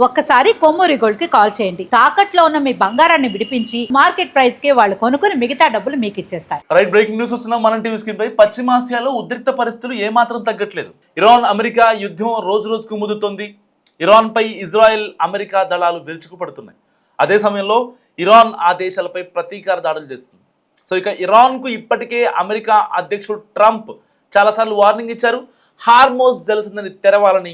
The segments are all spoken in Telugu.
ఒక్కసారి కొమ్మూరి గోల్డ్ కి కాల్ చేయండి. తాకట్లో ఉన్న మీ బంగారాన్ని విడిపించి మార్కెట్ ప్రైస్ కి వాళ్ళు కొనుక్కుని మిగతా డబ్బులు మీకు ఇచ్చేస్తారు. రైట్, బ్రేకింగ్ న్యూస్ వస్తున్నాం మనం టీవీ స్క్రీన్ పై. పశ్చిమాసియాలో ఉద్రిక్త పరిస్థితులు ఏమాత్రం తగ్గట్లేదు. ఇరాన్ అమెరికా యుద్ధం రోజు రోజుకు ముదురుతోంది. ఇరాన్ పై ఇజ్రాయెల్ అమెరికా దళాలు విరుచుకుపడుతున్నాయి. అదే సమయంలో ఇరాన్ ఆ దేశాలపై ప్రతీకార దాడులు చేస్తుంది. సో ఇక ఇరాన్కు ఇప్పటికే అమెరికా అధ్యక్షుడు ట్రంప్ చాలాసార్లు వార్నింగ్ ఇచ్చారు. హార్మోజ్ జలసంధిని తెరవాలని,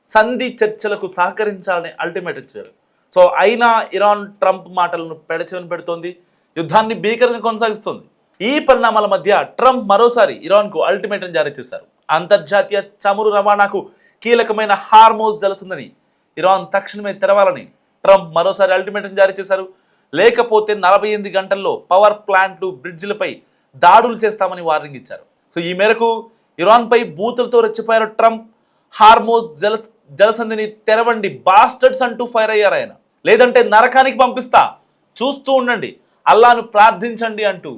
సంధి చర్చలకు సహకరించాలని అల్టిమేట్ ఇచ్చారు. సో అయినా ఇరాన్ ట్రంప్ మాటలను పెడచెవిన పెడుతోంది, యుద్ధాన్ని భీకరంగా కొనసాగిస్తోంది. ఈ పరిణామాల మధ్య ట్రంప్ మరోసారి ఇరాన్కు అల్టిమేటం జారీ చేశారు. అంతర్జాతీయ చమురు రవాణాకు కీలకమైన హార్మోజ్ జలసంధిని ఇరాన్ తక్షణమే తెరవాలని ట్రంప్ మరోసారి అల్టిమేటం జారీ చేశారు. లేకపోతే 48 గంటల్లో పవర్ ప్లాంట్లు, బ్రిడ్జిలపై దాడులు చేస్తామని వార్నింగ్ ఇచ్చారు. సో ఈ మేరకు ఇరాన్పై బూతులతో రెచ్చిపోయారు ట్రంప్. హార్మోజ్ జలసంధిని తెరవండి బాస్టర్డ్స్ అంటూ ఫైర్ అయ్యారు ఆయన. లేదంటే నరకానికి పంపిస్తా, చూస్తూ ఉండండి, అల్లాను ప్రార్థించండి అంటూ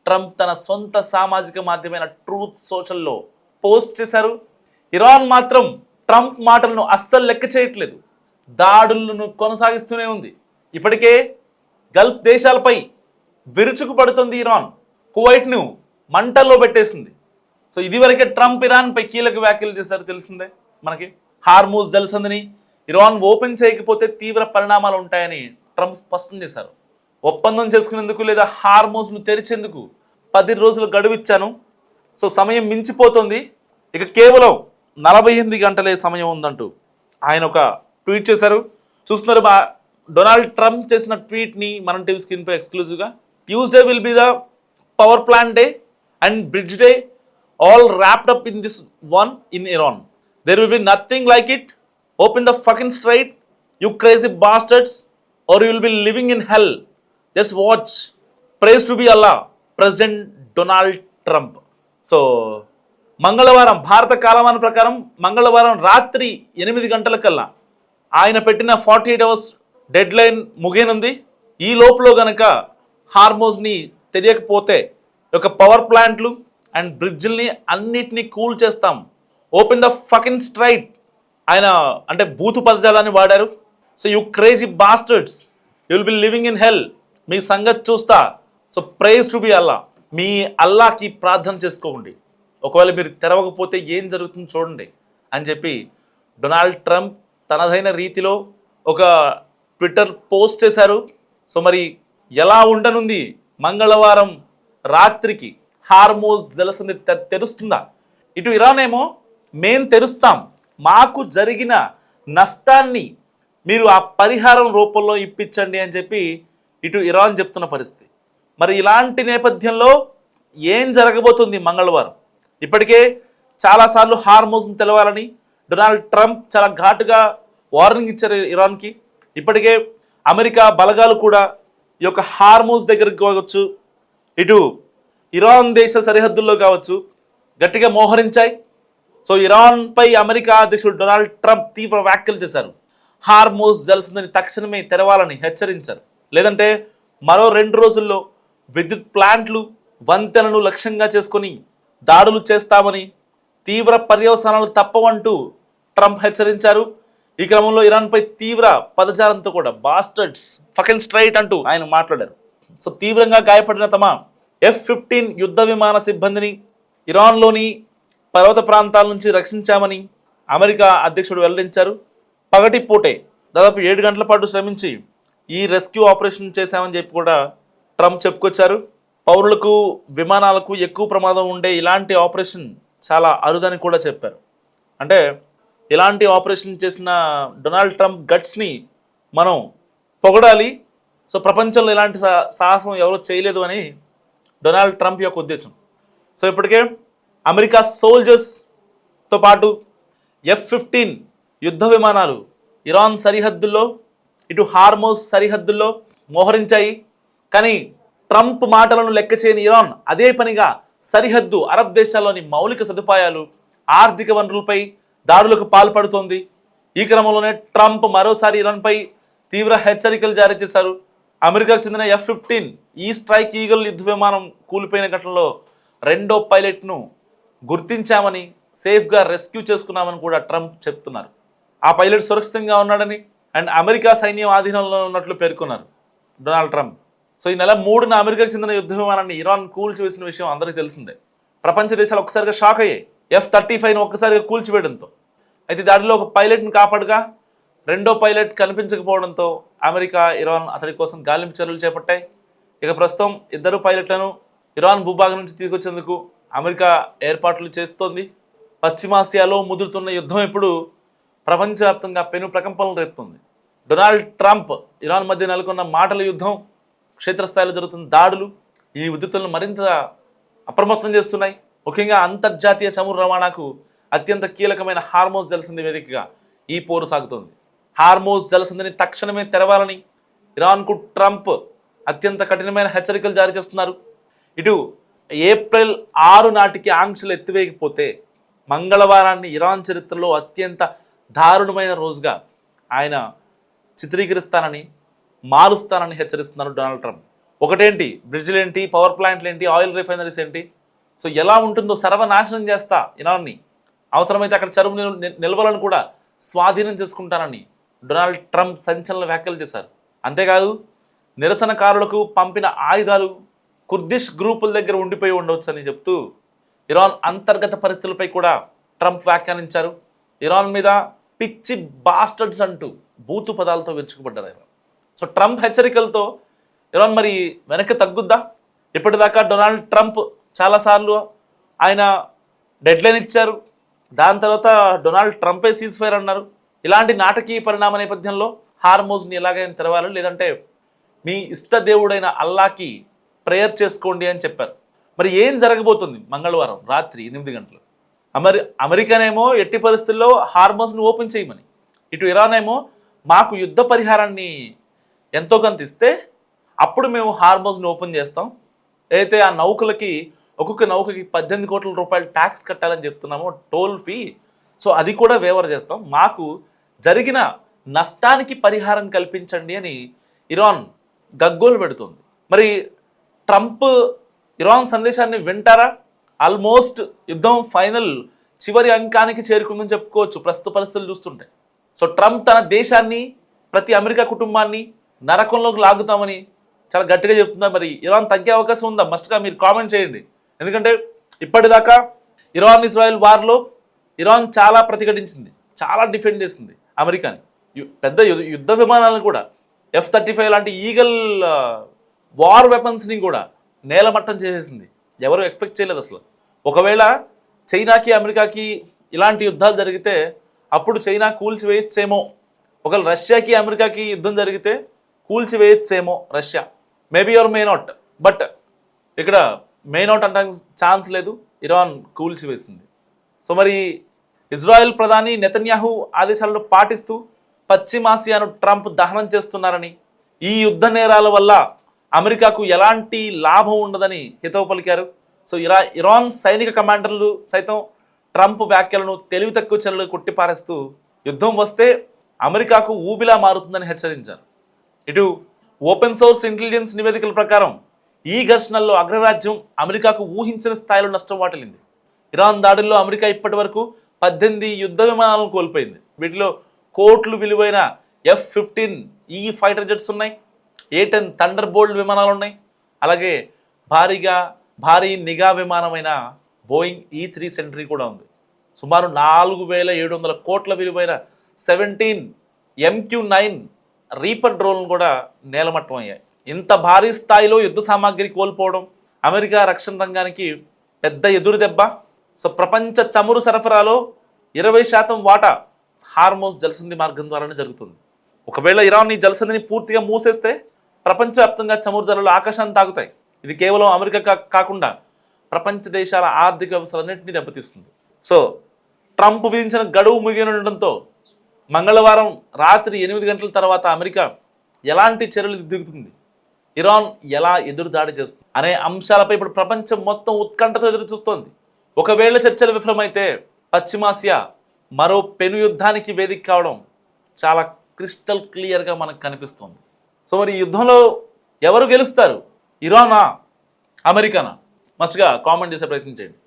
ట్రంప్ తన సొంత సామాజిక మాధ్యమైన ట్రూత్ సోషల్లో పోస్ట్ చేశారు. ఇరాన్ మాత్రం ట్రంప్ మాటలను అస్సలు లెక్క చేయట్లేదు, దాడులను కొనసాగిస్తూనే ఉంది. ఇప్పటికే గల్ఫ్ దేశాలపై విరుచుకుపడుతుంది ఇరాన్. కువైట్ను మంటల్లో పెట్టేసింది. సో ఇదివరకే ట్రంప్ ఇరాన్పై కీలక వ్యాఖ్యలు చేశారు, తెలిసిందే మనకి. హార్మూజ్ జలసంధిని ఇరాన్ ఓపెన్ చేయకపోతే తీవ్ర పరిణామాలు ఉంటాయని ట్రంప్ స్పష్టం చేశారు. ఒప్పందం చేసుకునేందుకు లేదా హార్మూజ్ను తెరిచేందుకు 10 రోజులు గడువు ఇచ్చాను. సో సమయం మించిపోతుంది, ఇక కేవలం 48 గంటలే సమయం ఉందంటూ ఆయన ఒక ట్వీట్ చేశారు. చూస్తున్నారు, డొనాల్డ్ ట్రంప్ చేసిన ట్వీట్ని మనం టీవీ స్క్రీన్పై ఎక్స్క్లూజివ్గా. Tuesday will be the power plant day and bridge day, all wrapped up in this one in Iran. There will be nothing like it. Open the fucking strait, you crazy bastards, or you will be living in hell. Just watch. Praise to be Allah, President Donald Trump. So, మంగళవారం భారత కాలమాన ప్రకారం మంగళవారం రాత్రి 8 గంటలకల్లా ఆయన పెట్టిన 48 అవర్స్ డెడ్ లైన్ ముగియనుంది. ఈ లోపల గనక హార్మోజ్ని తెలియకపోతే ఒక పవర్ ప్లాంట్లు అండ్ బ్రిడ్జిల్ని అన్నిటినీ కూల్ చేస్తాం. ఓపెన్ ద ఫకింగ్ స్ట్రైట్, ఆయన అంటే బూతు పదజాలాన్ని వాడారు. So you crazy bastards, you will be living in hell, మీ సంగతి చూస్తా. So praise to be Allah, మీ అల్లాకి ప్రార్థన చేసుకోండి, ఒకవేళ మీరు తెరవకపోతే ఏం జరుగుతుందో చూడండి అని చెప్పి డొనాల్డ్ ట్రంప్ తనదైన రీతిలో ఒక ట్విట్టర్ పోస్ట్ చేశారు. సో మరి ఎలా ఉండనుంది మంగళవారం రాత్రికి హార్మోజ్ జలసంధి తెరుస్తుందా? ఇటు ఇరాన్ ఏమో మేం తెరుస్తాం, మాకు జరిగిన నష్టాన్ని మీరు ఆ పరిహారం రూపంలో ఇప్పించండి అని చెప్పి ఇటు ఇరాన్ చెప్తున్న పరిస్థితి. మరి ఇలాంటి నేపథ్యంలో ఏం జరగబోతుంది మంగళవారం? ఇప్పటికే చాలాసార్లు హార్మోజ్ని తెలవాలని డొనాల్డ్ ట్రంప్ చాలా ఘాటుగా వార్నింగ్ ఇచ్చారు ఇరాన్కి. ఇప్పటికే అమెరికా బలగాలు కూడా ఈ యొక్క హార్మోజ్ దగ్గరికి కావచ్చు, ఇటు ఇరాన్ దేశ సరిహద్దుల్లో కావచ్చు గట్టిగా మోహరించాయి. సో ఇరాన్పై అమెరికా అధ్యక్షుడు డొనాల్డ్ ట్రంప్ తీవ్ర వ్యాఖ్యలు చేశారు. హార్మోజ్ జలసంధిని తక్షణమే తెరవాలని హెచ్చరించారు. లేదంటే మరో 2 రోజుల్లో విద్యుత్ ప్లాంట్లు, వంతెనను లక్ష్యంగా చేసుకొని దాడులు చేస్తామని, తీవ్ర పర్యవసానాలు తప్పవంటూ ట్రంప్ హెచ్చరించారు. ఈ క్రమంలో ఇరాన్పై తీవ్ర పదజాలంతో కూడా బాస్టర్డ్స్ ఫకింగ్ స్ట్రైట్ అంటూ ఆయన మాట్లాడారు. సో తీవ్రంగా గాయపడిన తమ F-15 యుద్ధ విమాన సిబ్బందిని ఇరాన్లోని పర్వత ప్రాంతాల నుంచి రక్షించామని అమెరికా అధ్యక్షుడు వెల్లడించారు. పగటిపూటే దాదాపు 7 గంటల పాటు శ్రమించి ఈ రెస్క్యూ ఆపరేషన్ చేశామని చెప్పి కూడా ట్రంప్ చెప్పుకొచ్చారు. పౌరులకు, విమానాలకు ఎక్కువ ప్రమాదం ఉండే ఇలాంటి ఆపరేషన్ చాలా అరుదని కూడా చెప్పారు. అంటే ఇలాంటి ఆపరేషన్ చేసిన డొనాల్డ్ ట్రంప్ గట్స్ని మనం పొగడాలి. సో ప్రపంచంలో ఇలాంటి సాహసం ఎవరో చేయలేదు అని డొనాల్డ్ ట్రంప్ యొక్క ఉద్దేశం. సో ఇప్పటికే అమెరికా సోల్జర్స్తో పాటు F-15 యుద్ధ విమానాలు ఇరాన్ సరిహద్దుల్లో, ఇటు హార్మోజ్ సరిహద్దుల్లో మోహరించాయి. కానీ ట్రంప్ మాటలను లెక్క చేయని ఇరాన్ అదే పనిగా సరిహద్దు అరబ్ దేశాల్లోని మౌలిక సదుపాయాలు, ఆర్థిక వనరులపై దాడులకు పాల్పడుతోంది. ఈ క్రమంలోనే ట్రంప్ మరోసారి ఇరాన్పై తీవ్ర హెచ్చరికలు జారీ చేశారు. అమెరికాకు చెందిన F-15 ఈ స్ట్రైక్ ఈగల్ యుద్ధ విమానం కూలిపోయిన ఘటనలో 2వ పైలట్ను గుర్తించామని, సేఫ్గా రెస్క్యూ చేసుకున్నామని కూడా ట్రంప్ చెప్తున్నారు. ఆ పైలట్ సురక్షితంగా ఉన్నాడని, అండ్ అమెరికా సైన్యం ఆధీనంలో ఉన్నట్లు పేర్కొన్నారు డొనాల్డ్ ట్రంప్. సో ఈ నెల 3న అమెరికాకు చెందిన యుద్ధ విమానాన్ని ఇరాన్ కూల్చివేసిన విషయం అందరికీ తెలిసిందే. ప్రపంచ దేశాలు ఒక్కసారిగా షాక్ అయ్యాయి F-35ను ఒక్కసారిగా కూల్చివేయడంతో. అయితే దాడిలో ఒక పైలట్ని కాపాడుగా రెండో పైలట్ కనిపించకపోవడంతో అమెరికా ఇరాన్ అతడి కోసం గాలింపు చర్యలు చేపట్టాయి. ఇక ప్రస్తుతం ఇద్దరు పైలట్లను ఇరాన్ భూభాగం నుంచి తీసుకొచ్చేందుకు అమెరికా ఏర్పాట్లు చేస్తోంది. పశ్చిమాసియాలో ముదురుతున్న యుద్ధం ఇప్పుడు ప్రపంచవ్యాప్తంగా పెను ప్రకంపనలు రేపుతుంది. డొనాల్డ్ ట్రంప్ ఇరాన్ మధ్య నెలకొన్న మాటల యుద్ధం, క్షేత్రస్థాయిలో జరుగుతున్న దాడులు ఈ ఉద్రిక్తతలను మరింత అప్రమత్తం చేస్తున్నాయి. ముఖ్యంగా అంతర్జాతీయ చమురు రవాణాకు అత్యంత కీలకమైన హార్మోజ్ జలసంధి వేదికగా ఈ పోరు సాగుతోంది. హార్మోజ్ జలసంధిని తక్షణమే తెరవాలని ఇరాన్కు ట్రంప్ అత్యంత కఠినమైన హెచ్చరికలు జారీ చేస్తున్నారు. ఇటు ఏప్రిల్ 6 నాటికి ఆంక్షలు ఎత్తివేయకపోతే మంగళవారాన్ని ఇరాన్ చరిత్రలో అత్యంత దారుణమైన రోజుగా ఆయన చిత్రీకరిస్తానని, మారుస్తానని హెచ్చరిస్తున్నారు డొనాల్డ్ ట్రంప్. ఒకటేంటి, బ్రిడ్జ్లు ఏంటి, పవర్ ప్లాంట్లు ఏంటి, ఆయిల్ రిఫైనరీస్ ఏంటి, సో ఎలా ఉంటుందో సర్వనాశనం చేస్తా ఇరాన్ని, అవసరమైతే అక్కడ చరువు నిల్వలను కూడా స్వాధీనం చేసుకుంటానని డొనాల్డ్ ట్రంప్ సంచలన వ్యాఖ్యలు చేశారు. అంతేకాదు నిరసనకారులకు పంపిన ఆయుధాలు కుర్దిష్ గ్రూపుల దగ్గర ఉండిపోయి ఉండవచ్చు అని చెప్తూ ఇరాన్ అంతర్గత పరిస్థితులపై కూడా ట్రంప్ వ్యాఖ్యానించారు. ఇరాన్ మీద పిచ్చి బాస్టర్డ్స్ అంటూ బూతు పదాలతో విరుచుకుపడ్డారు ఆయన. సో ట్రంప్ హెచ్చరికలతో ఇరాన్ మరి వెనక్కి తగ్గుద్దా? ఇప్పటిదాకా డొనాల్డ్ ట్రంప్ చాలాసార్లు ఆయన డెడ్లైన్ ఇచ్చారు, దాని తర్వాత డొనాల్డ్ ట్రంపే సీజ్ ఫైర్ అన్నారు. ఇలాంటి నాటకీయ పరిణామ నేపథ్యంలో హార్మోజ్ని ఎలాగైనా తెరవాలి, లేదంటే మీ ఇష్ట దేవుడైన అల్లాకి ప్రేయర్ చేసుకోండి అని చెప్పారు. మరి ఏం జరగబోతుంది మంగళవారం రాత్రి 8 గంటలు? అమెరికానేమో ఎట్టి పరిస్థితుల్లో హార్మోజ్ని ఓపెన్ చేయమని, ఇటు ఇరాన్ ఏమో మాకు యుద్ధ పరిహారాన్ని ఎంతో కొంత ఇస్తే అప్పుడు మేము హార్మోజ్ని ఓపెన్ చేస్తాం, అయితే ఆ నౌకలకి ఒక్కొక్క నౌకకి 18 కోట్ల రూపాయలు ట్యాక్స్ కట్టాలని చెప్తున్నామో టోల్ ఫీ, సో అది కూడా వేవర్ చేస్తాం, మాకు జరిగిన నష్టానికి పరిహారం కల్పించండి అని ఇరాన్ గగ్గోలు పెడుతుంది. మరి ట్రంప్ ఇరాన్ సందేశాన్ని వింటారా? ఆల్మోస్ట్ యుద్ధం ఫైనల్ చివరి అంకానికి చేరుకుందని చెప్పుకోవచ్చు ప్రస్తుత పరిస్థితులు చూస్తుంటే. సో ట్రంప్ తన దేశాన్ని, ప్రతి అమెరికా కుటుంబాన్ని నరకంలోకి లాగుతామని చాలా గట్టిగా చెప్తుందా? మరి ఇరాన్ తగ్గే అవకాశం ఉందా? మస్ట్గా మీరు కామెంట్ చేయండి. ఎందుకంటే ఇప్పటిదాకా ఇరాన్ ఇజ్రాయెల్ వార్లో ఇరాన్ చాలా ప్రతిఘటించింది, చాలా డిఫెండ్ చేసింది అమెరికాని. పెద్ద యుద్ధ విమానాలను కూడా F-35 లాంటి ఈగల్ వార్ వెపన్స్ని కూడా నేలమట్టం చేసేసింది. ఎవరు ఎక్స్పెక్ట్ చేయలేదు అసలు. ఒకవేళ చైనాకి అమెరికాకి ఇలాంటి యుద్ధాలు జరిగితే అప్పుడు చైనా కూల్చివేయచ్చేమో, ఒకవేళ రష్యాకి అమెరికాకి యుద్ధం జరిగితే కూల్చివేయచ్చేమో Russia, maybe or may not. But ఇక్కడ మే నాట్ అనడానికి ఛాన్స్ లేదు, ఇరాన్ కూల్చివేసింది. సో మరి ఇజ్రాయెల్ ప్రధాని నెతన్యాహు ఆదేశాలను పాటిస్తూ పశ్చిమాసియాను ట్రంప్ దహనం చేస్తున్నారని, ఈ యుద్ధ నేరాల వల్ల అమెరికాకు ఎలాంటి లాభం ఉండదని హితవు పలికారు. సో ఇరాన్ సైనిక కమాండర్లు సైతం ట్రంప్ వ్యాఖ్యలను తెలివి తక్కువ చర్యలు కొట్టిపారేస్తూ యుద్ధం వస్తే అమెరికాకు ఊబిలా మారుతుందని హెచ్చరించారు. ఇటు ఓపెన్ సోర్స్ ఇంటెలిజెన్స్ నివేదికల ప్రకారం ఈ ఘర్షణల్లో అగ్రరాజ్యం అమెరికాకు ఊహించని స్థాయిలో నష్టం వాటిల్లింది. ఇరాన్ దాడుల్లో అమెరికా ఇప్పటి వరకు 18 యుద్ధ విమానాలను కోల్పోయింది. వీటిలో కోట్లు విలువైన F-15E ఫైటర్ జెట్స్ ఉన్నాయి, A-10 థండర్ బోల్ట్ విమానాలు ఉన్నాయి, అలాగే భారీ నిఘా విమానమైన బోయింగ్ E-3 సెంట్రీ కూడా ఉంది. సుమారు 4700 కోట్ల విలువైన 17 MQ-9 రీపర్ డ్రోన్లు కూడా నేలమట్టం అయ్యాయి. ఇంత భారీ స్థాయిలో యుద్ధ సామాగ్రి కోల్పోవడం అమెరికా రక్షణ రంగానికి పెద్ద ఎదురు దెబ్బ. సో ప్రపంచ చమురు సరఫరాలో 20% వాటా హార్మోజ్ జలసంధి మార్గం ద్వారానే జరుగుతుంది. ఒకవేళ ఇరాన్ ఈ జలసంధిని పూర్తిగా మూసేస్తే ప్రపంచవ్యాప్తంగా చమురు ధరలు ఆకాశాన్ని తాగుతాయి. ఇది కేవలం అమెరికా కాకుండా ప్రపంచ దేశాల ఆర్థిక వ్యవస్థలన్నింటినీ దెబ్బతీస్తుంది. సో ట్రంప్ విధించిన గడువు ముగియనుండడంతో మంగళవారం రాత్రి 8 గంటల తర్వాత అమెరికా ఎలాంటి చర్యలు దిగుతుంది, ఇరాన్ ఎలా ఎదురు దాడి చేస్తుంది అనే అంశాలపై ఇప్పుడు ప్రపంచం మొత్తం ఉత్కంఠతో ఎదురు చూస్తోంది. ఒకవేళ చర్చలు విఫలమైతే పశ్చిమాసియా మరో పెను యుద్ధానికి వేదిక కావడం చాలా క్రిస్టల్ క్లియర్గా మనకు కనిపిస్తుంది. సో మరి ఈ యుద్ధంలో ఎవరు గెలుస్తారు, ఇరానా అమెరికానా? మస్ట్గా కామెంట్ చేసే ప్రయత్నం చేయండి.